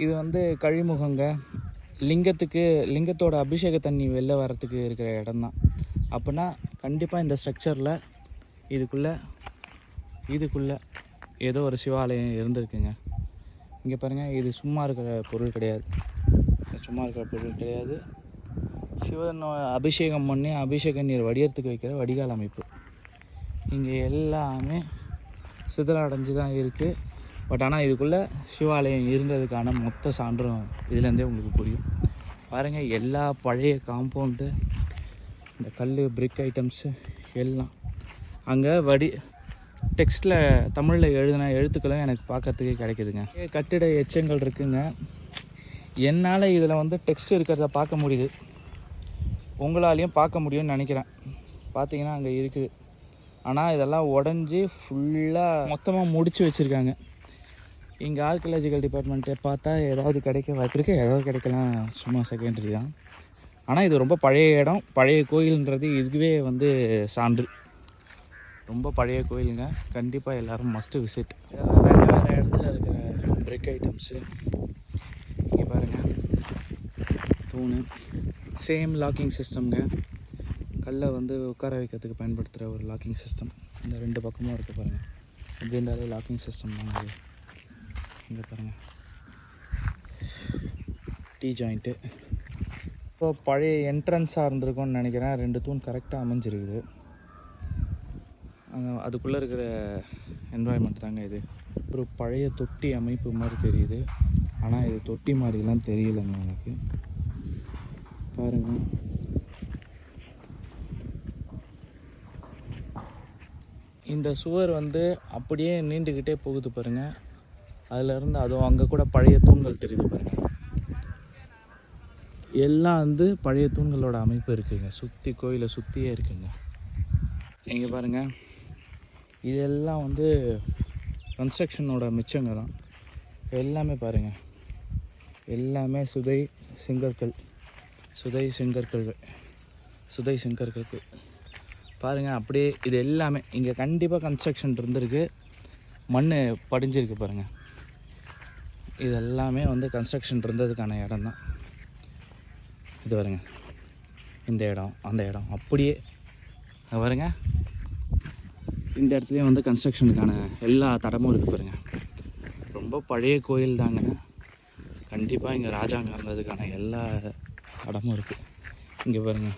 இது வந்து கழிமுகங்க. லிங்கத்தோட அபிஷேக தண்ணி வெளில வரத்துக்கு இருக்கிற இடம் தான். அப்படின்னா கண்டிப்பாக இந்த ஸ்ட்ரக்சரில் இதுக்குள்ளே ஏதோ ஒரு சிவாலயம் இருந்திருக்குங்க. இங்கே பாருங்கள், இது சும்மா இருக்கிற பொருள் கிடையாது. சிவன் அபிஷேகம் பண்ணி அபிஷேக நீர் வடிகிறதுக்கு வைக்கிற வடிகால் அமைப்பு. இங்கே எல்லாமே சிதறடைஞ்சு தான் இருக்குது. பட் ஆனால் இதுக்குள்ளே சிவாலயம் இருந்ததுக்கான மொத்த சான்றும் இதுலேருந்தே உங்களுக்கு புரியும். பாருங்கள், எல்லா பழைய காம்பவுண்டு, இந்த கல் பிரிக் ஐட்டம்ஸு எல்லாம் அங்கே டெக்ஸ்ட்டில் தமிழில் எழுதின எழுத்துக்களும் எனக்கு பார்க்கறதுக்கே கிடைக்குதுங்க. கட்டிட எச்சங்கள் இருக்குங்க. என்னால் இதில் வந்து டெக்ஸ்ட் இருக்கிறத பார்க்க முடியுது, உங்களாலையும் பார்க்க முடியும்னு நினைக்கிறேன். பார்த்தீங்கன்னா அங்கே இருக்குது. ஆனால் இதெல்லாம் உடஞ்சி ஃபுல்லாக மொத்தமாக முடித்து வச்சுருக்காங்க. இங்கே ஆர்கியாலஜிக்கல் டிபார்ட்மெண்ட்டை பார்த்தா ஏதாவது கிடைக்க வாய்ப்பிருக்கு, ஏதாவது கிடைக்கலாம், சும்மா செகண்டரி தான். ஆனால் இது ரொம்ப பழைய இடம், பழைய கோயில்ன்றது இதுவே வந்து சான்று. ரொம்ப பழைய கோயிலுங்க. கண்டிப்பாக எல்லோரும் மஸ்ட்டு விசிட். இதெல்லாம் வேறு இடத்துல இருக்கிற பிரிக் ஐட்டம்ஸு. இங்கே பாருங்கள், தூணு, சேம் லாக்கிங் சிஸ்டம்ங்க. கல்லை வந்து உட்கார வைக்கிறதுக்கு பயன்படுத்துகிற ஒரு லாக்கிங் சிஸ்டம். இந்த 2 பக்கமும் இருக்குது பாருங்கள். இப்படி இருந்தாலே லாக்கிங் சிஸ்டம் தான் அது. இங்கே பாருங்கள், டீ ஜாயிண்ட்டு. இப்போ பழைய என்ட்ரன்ஸாக இருந்திருக்கும்னு நினைக்கிறேன். 2 தூண் கரெக்டாக அமைஞ்சிருக்குது. அதுக்குள்ளே இருக்கிற என்வாயன்மெண்ட் தாங்க இது. ஒரு பழைய தொட்டி அமைப்பு மாதிரி தெரியுது, ஆனால் இது தொட்டி மாதிரிலாம் தெரியலைங்க எனக்கு. பாருங்கள், இந்த சுவர் வந்து அப்படியே நீண்டுக்கிட்டே போகுது பாருங்கள். அதிலேருந்து அதுவும் அங்கே கூட பழைய தூண்கள் தெரியுது பாருங்கள். எல்லாம் வந்து பழைய தூண்களோட அமைப்பு இருக்குதுங்க. சுற்றி கோயிலை சுற்றியே இருக்குங்க. இங்கே பாருங்கள், இதெல்லாம் வந்து கன்ஸ்ட்ரக்ஷனோட மிச்சங்க தான். எல்லாமே பாருங்கள், எல்லாமே சுதை செங்கற்கள் பாருங்கள். அப்படியே இது எல்லாமே இங்கே கண்டிப்பாக கன்ஸ்ட்ரக்ஷன் இருந்திருக்கு. மண் படிஞ்சிருக்கு பாருங்கள். இது எல்லாமே வந்து கன்ஸ்ட்ரக்ஷன் இருந்ததுக்கான இடம் தான். இது பாருங்க, இந்த இடம் அந்த இடம் அப்படியே பாருங்க. இந்த இடத்துலையும் வந்து கன்ஸ்ட்ரக்ஷனுக்கான எல்லா தடமும் இருக்குது பாருங்கள். ரொம்ப பழைய கோயில் தாங்க. கண்டிப்பாக இங்கே ராஜாங்க இருந்ததுக்கான எல்லா தடமும் இருக்குது. இங்கே பாருங்கள்,